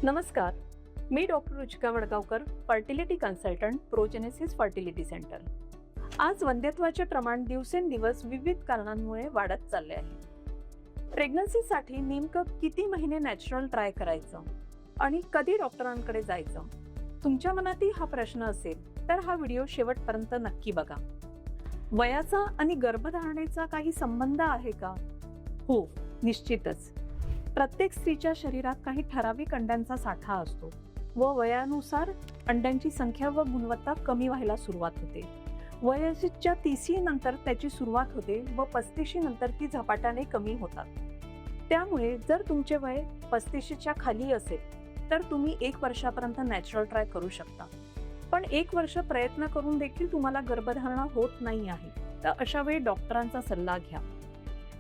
नमस्कार, मी doctor Ruchika Vadgaonkar, fertility consultant, Progenesis fertility centre. आज वंध्यत्वाचे प्रमाण दिवसेंदिवस विविध कारणांमुळे वाढत चालले आहे. प्रेग्नन्सीसाठी नेमकं किती महिने नॅचरल ट्राय करायचं आणि कधी डॉक्टरांकडे जायचं? तुमच्या मनातही हा प्रश्न असेल तर हा व्हिडिओ शेवटपर्यंत नक्की बघा. वयाचा आणि गर्भधारणेचा काही संबंध आहे का? हो, निश्चितच. प्रत्येक स्त्रीच्या शरीरात काही ठराविक अंड्यांचा साठा असतो व वयानुसार अंड्यांची संख्या व गुणवत्ता कमी व्हायला सुरुवात होते. वयाच्या 30 नंतर त्याची सुरुवात होते व 35 नंतर ती झपाट्याने कमी होतात. त्यामुळे जर तुमचे वय 35च्या खाली असेल तर तुम्ही 1 वर्षापर्यंत नॅचरल ट्राय करू शकता. पण 1 वर्ष प्रयत्न करून देखील तुम्हाला गर्भधारणा होत नाही आहे तर अशा वेळी डॉक्टरांचा सल्ला घ्या.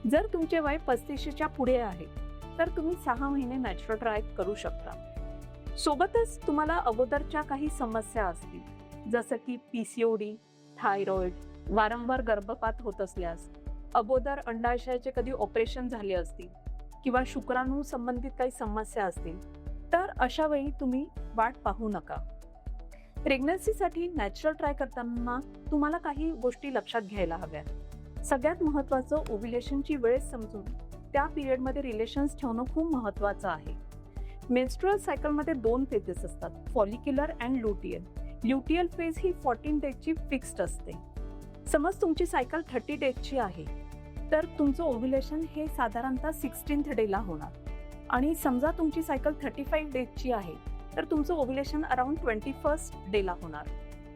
जर तुमचे वय 35च्या पुढे आहे तर तुम्ही 6 महिने नॅचरल ट्राय करू शकता. सोबतच तुम्हाला अगोदरच्या काही समस्या असतील जसं की PCOD, थायरॉइड, वारंवार गर्भपात होत असल्यास, अगोदर अंडाशयाचे कधी ऑपरेशन झाले असतील किंवा शुक्राणू संबंधित काही समस्या असतील तर अशा वेळी तुम्ही वाट पाहू नका. प्रेग्नन्सीसाठी नॅचरल ट्राय करताना तुम्हाला काही गोष्टी लक्षात घ्यायला हव्यात. सगळ्यात महत्त्वाचं ओव्ह्युलेशनची वेळ समजून त्या पिरियडमध्ये रिलेशन्स ठेवणं खूप महत्त्वाचं आहे. मेन्स्ट्रुअल सायकलमध्ये 2 फेजेस असतात, follicular and luteal. Luteal phase ही 14 डेजची फिक्स्ड असते. समज तुमची सायकल 30 डेजची आहे तर तुमचं ओव्ह्युलेशन हे साधारणतः 16th डेला होणार आणि समजा तुमची सायकल 35 डेजची आहे तर तुमचं ओव्ह्युलेशन अराउंड 21st डेला होणार.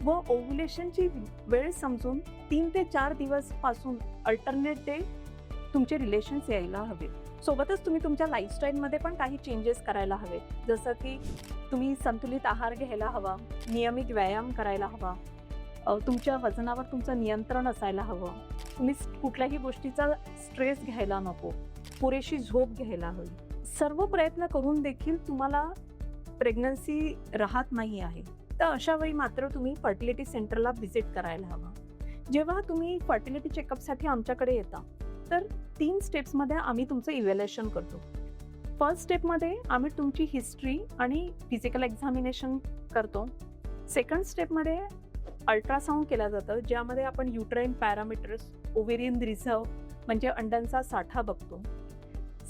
व ओव्ह्युलेशनची वेळ समजून 3 ते 4 दिवस पासून अल्टरनेट डे तुमचे रिलेशन्स यायला हवे. सोबतच तुम्ही तुमच्या लाईफस्टाईलमध्ये पण काही चेंजेस करायला हवे, जसं की तुम्ही संतुलित आहार घ्यायला हवा, नियमित व्यायाम करायला हवा, तुमच्या वजनावर तुमचं नियंत्रण असायला हवं, तुम्ही कुठल्याही गोष्टीचा स्ट्रेस घ्यायला नको, पुरेशी झोप घ्यायला हवी. सर्व प्रयत्न करून देखील तुम्हाला प्रेग्नन्सी राहत नाही आहे तर अशा वेळी मात्र तुम्ही फर्टिलिटी सेंटरला व्हिजिट करायला हवा. जेव्हा तुम्ही फर्टिलिटी चेकअपसाठी आमच्याकडे येता तर 3 स्टेप्समध्ये आम्ही तुमचं इव्हॅल्युएशन करतो. फर्स्ट स्टेपमध्ये आम्ही तुमची हिस्ट्री आणि फिजिकल एक्झामिनेशन करतो. सेकंड स्टेपमध्ये अल्ट्रासाऊंड केलं जातं ज्यामध्ये आपण युट्राईन पॅरामीटर्स, ओव्हेरियन रिझर्व म्हणजे अंड्यांचा साठा बघतो.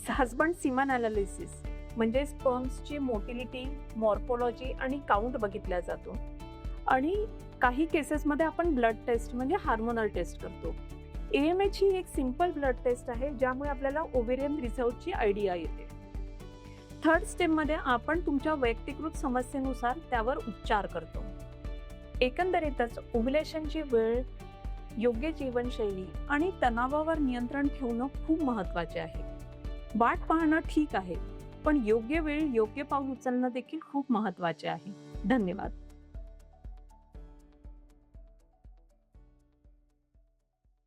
हजबंड सिमन ॲनालिसिस म्हणजे स्पर्म्सची मोटिलिटी, मॉर्फोलॉजी आणि काउंट बघितला जातो. आणि काही केसेसमध्ये आपण ब्लड टेस्ट म्हणजे हार्मोनल टेस्ट करतो. AMH ही एक सिंपल ब्लड टेस्ट आहे ज्यामुळे आपल्याला ओव्हेरियन रिझर्वची आयडिया येते. थर्ड स्टेपमध्ये आपण तुमच्या वैयक्तिकृत समस्येनुसार त्यावर उपचार करतो. एकंदरीतच ओव्ह्युलेशनची वेळ, योग्य जीवनशैली आणि तणावावर नियंत्रण ठेवणं खूप महत्त्वाचे आहे. वाट पाहणं ठीक आहे पण योग्य वेळी योग्य पाऊल उचलणं देखील खूप महत्त्वाचे आहे. धन्यवाद.